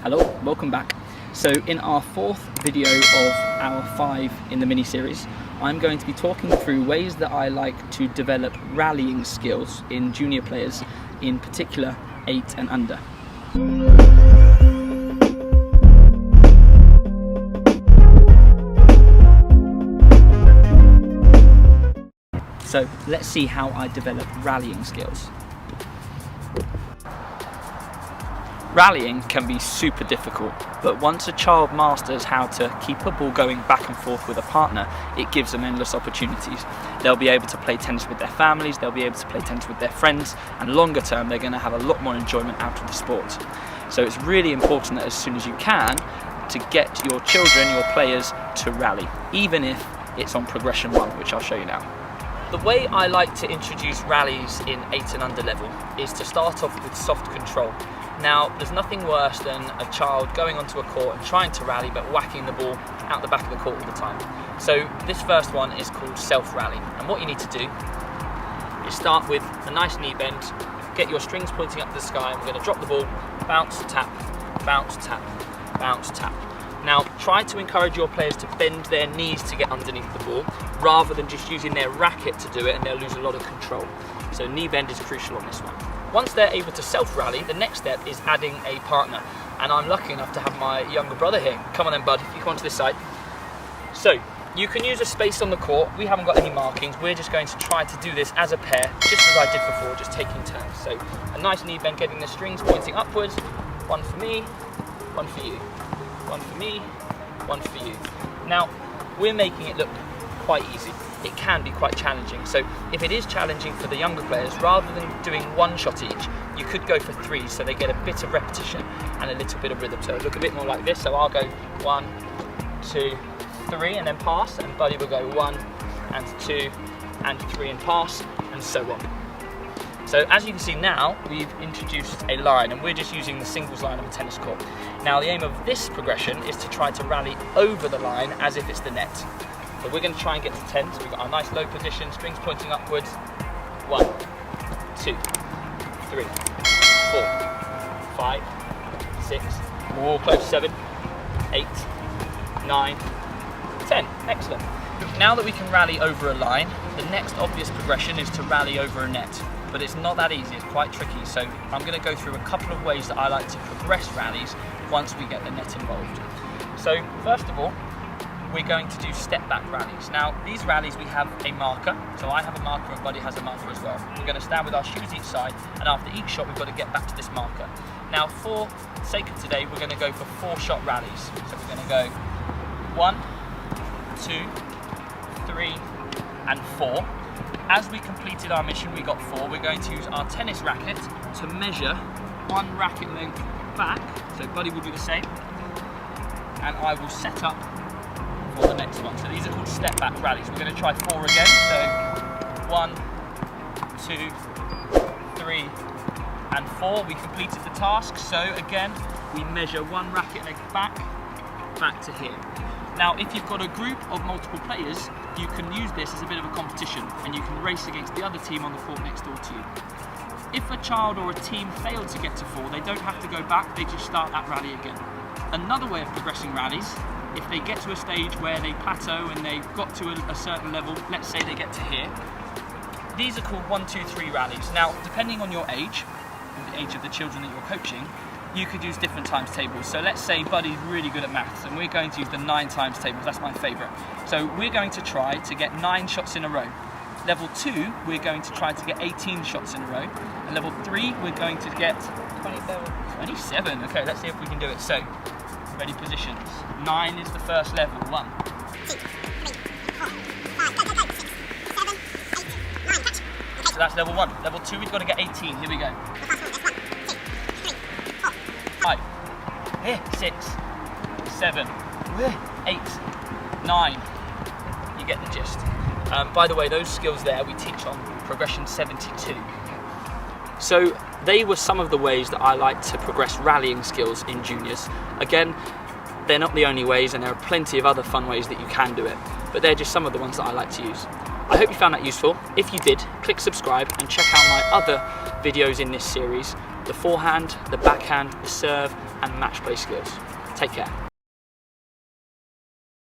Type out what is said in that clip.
Hello, welcome back. So in our fourth video of our 5 in the mini-series, I'm going to be talking through ways that I like to develop rallying skills in junior players, in particular 8 and under. So let's see how I develop rallying skills. Rallying can be super difficult, but once a child masters how to keep a ball going back and forth with a partner, it gives them endless opportunities. They'll be able to play tennis with their families, they'll be able to play tennis with their friends, and longer term they're going to have a lot more enjoyment out of the sport. So it's really important that as soon as you can, to get your children, your players, to rally, even if it's on progression 1, which I'll show you now. The way I like to introduce rallies in 8 and under level is to start off with soft control. Now, there's nothing worse than a child going onto a court and trying to rally but whacking the ball out the back of the court all the time. So this first one is called self-rally, and what you need to do is start with a nice knee bend, get your strings pointing up to the sky, and we're going to drop the ball, bounce, tap, bounce, tap, bounce, tap. Now, try to encourage your players to bend their knees to get underneath the ball, rather than just using their racket to do it, and they'll lose a lot of control. So knee bend is crucial on this one. Once they're able to self-rally, the next step is adding a partner. And I'm lucky enough to have my younger brother here. Come on then, bud, if you come onto this side. So, you can use a space on the court. We haven't got any markings. We're just going to try to do this as a pair, just as I did before, just taking turns. So, a nice knee bend, getting the strings pointing upwards. One for me, one for you. One for me, one for you. Now, we're making it look quite easy. It can be quite challenging. So if it is challenging for the younger players, rather than doing 1 shot each, you could go for 3, so they get a bit of repetition and a little bit of rhythm. So it'll look a bit more like this. So I'll go 1, 2, 3 and then pass, and Buddy will go 1 and 2 and 3 and pass, and so on. So as you can see now, we've introduced a line, and we're just using the singles line of a tennis court. Now the aim of this progression is to try to rally over the line as if it's the net. So we're going to try and get to 10, so we've got our nice low position, strings pointing upwards. 1, 2, 3, 4, 5, 6, more close, 7, 8, 9, 10. Excellent. Now that we can rally over a line, the next obvious progression is to rally over a net. But it's not that easy, it's quite tricky. So I'm going to go through a couple of ways that I like to progress rallies once we get the net involved. So first of all, we're going to do step back rallies. Now these rallies, we have a marker, so I have a marker and Buddy has a marker as well. We're going to stand with our shoes each side, and after each shot we've got to get back to this marker. Now for sake of today, we're going to go for 4-shot rallies. So we're going to go 1, 2, 3 and 4. As we completed our mission, we got 4. We're going to use our tennis racket to measure 1 racket length back. So Buddy will do the same, and I will set up for the next one. So these are called step back rallies. We're going to try 4 again. So 1, 2, 3 and 4. We completed the task. So again, we measure 1 racket length back to here. Now if you've got a group of multiple players, you can use this as a bit of a competition, and you can race against the other team on the court next door to you. If a child or a team fail to get to 4, they don't have to go back, they just start that rally again. Another way of progressing rallies, if they get to a stage where they plateau and they've got to a certain level, let's say they get to here, these are called 1, 2, 3 rallies. Now depending on your age, and the age of the children that you're coaching, you could use different times tables. So let's say Buddy's really good at maths, and we're going to use the 9 times tables. That's my favourite. So we're going to try to get 9 shots in a row. Level 2, we're going to try to get 18 shots in a row. And level 3, we're going to get 27. Okay, let's see if we can do it. So, ready, positions. 9 is the first level. 1, 2, 3, 4, 5, go, 6, 7, 8, 9, catch. Okay. So that's level 1. Level 2, we've got to get 18. Here we go. 5, here, 6, 7, 8, 9. You get the gist. By the way, those skills there we teach on progression 72. So they were some of the ways that I like to progress rallying skills in juniors. Again, they're not the only ways, and there are plenty of other fun ways that you can do it, but they're just some of the ones that I like to use. I hope you found that useful. If you did, click subscribe and check out my other videos in this series: the forehand, the backhand, the serve, and match play skills. Take care.